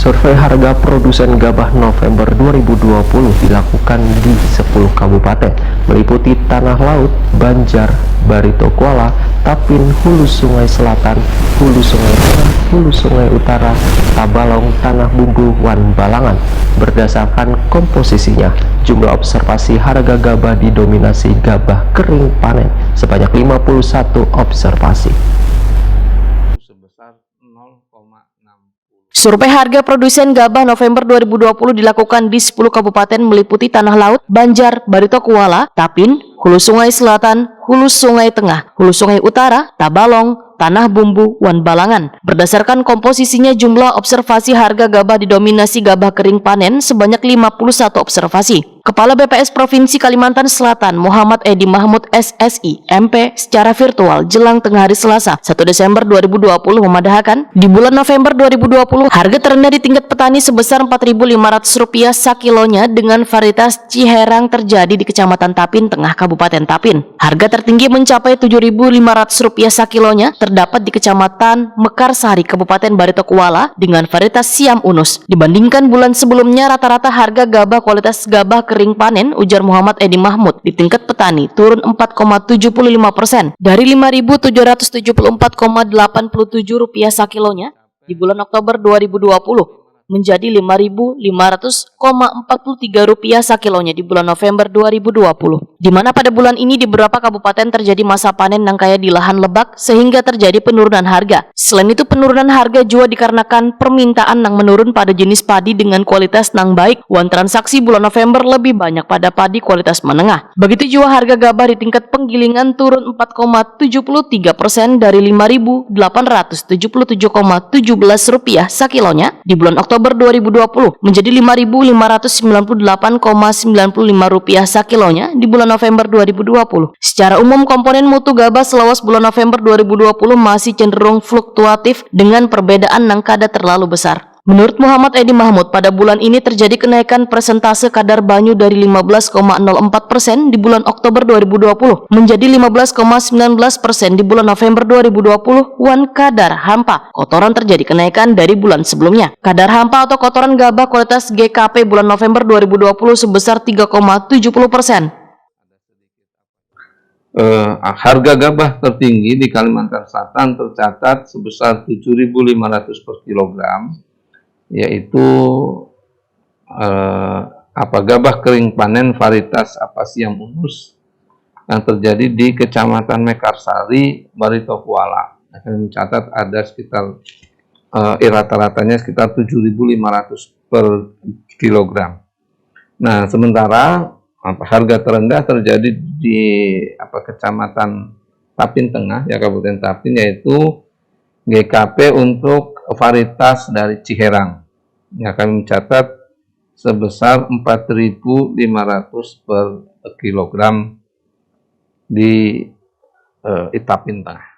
Survei harga produsen gabah November 2020 dilakukan di 10 kabupaten, meliputi Tanah Laut, Banjar, Barito Kuala, Tapin, Hulu Sungai Selatan, Hulu Sungai Tengah, Hulu Sungai Utara, Tabalong, Tanah Bumbu, Wan Balangan. Berdasarkan komposisinya, jumlah observasi harga gabah didominasi gabah kering panen sebanyak 51 observasi. Survei harga produsen gabah November 2020 dilakukan di 10 kabupaten meliputi Tanah Laut, Banjar, Barito Kuala, Tapin, Hulu Sungai Selatan, Hulu Sungai Tengah, Hulu Sungai Utara, Tabalong, Tanah Bumbu, Wan Balangan. Berdasarkan komposisinya, jumlah observasi harga gabah didominasi gabah kering panen sebanyak 51 observasi. Kepala BPS Provinsi Kalimantan Selatan Muhammad Edi Mahmud SSI MP secara virtual jelang tengah hari Selasa 1 Desember 2020 memadahkan di bulan November 2020 harga terendah di tingkat petani sebesar Rp4.500 sakilonya dengan varietas Ciherang terjadi di Kecamatan Tapin Tengah Kabupaten Tapin. Harga tertinggi mencapai Rp7.500 sakilonya terdapat di Kecamatan Mekarsari Kabupaten Barito Kuala dengan varietas Siam Unus. Dibandingkan bulan sebelumnya, rata-rata harga gabah kualitas gabah kering panen, ujar Muhammad Edi Mahmud, di tingkat petani turun 4,75% dari Rp5.774,87 sakilonya di bulan Oktober 2020 menjadi Rp5.500,43 sakilonya di bulan November 2020, di mana pada bulan ini di beberapa kabupaten terjadi masa panen nangkaya di lahan lebak sehingga terjadi penurunan harga. Selain itu, penurunan harga juga dikarenakan permintaan yang menurun pada jenis padi dengan kualitas yang baik. Uang transaksi bulan November lebih banyak pada padi kualitas menengah. Begitu juga harga gabah di tingkat penggilingan turun 4,73% dari Rp5.877,17 sakilonya di bulan Oktober 2020 menjadi Rp5.598,95 sakilonya di bulan November 2020. Secara umum, komponen mutu gabah selawas bulan November 2020 masih cenderung fluktuatif dengan perbedaan yang kada terlalu besar. Menurut Muhammad Edi Mahmud, pada bulan ini terjadi kenaikan persentase kadar banyu dari 15,04% di bulan Oktober 2020 menjadi 15,19% di bulan November 2020. Wan kadar hampa kotoran terjadi kenaikan dari bulan sebelumnya. Kadar hampa atau kotoran gabah kualitas GKP bulan November 2020 sebesar 3,70%. Harga gabah tertinggi di Kalimantan Selatan tercatat sebesar Rp7.500 per kilogram, yaitu gabah kering panen varietas Siam Unus yang terjadi di Kecamatan Mekarsari, Barito Kuala. Akan mencatat ada sekitar rata-ratanya sekitar Rp7.500 per kilogram. Nah, sementara harga terendah terjadi di Kecamatan Tapin Tengah, ya Kabupaten Tapin, yaitu GKP untuk varietas dari Ciherang yang kami mencatat sebesar Rp4.500 per kilogram di Tapin Tengah.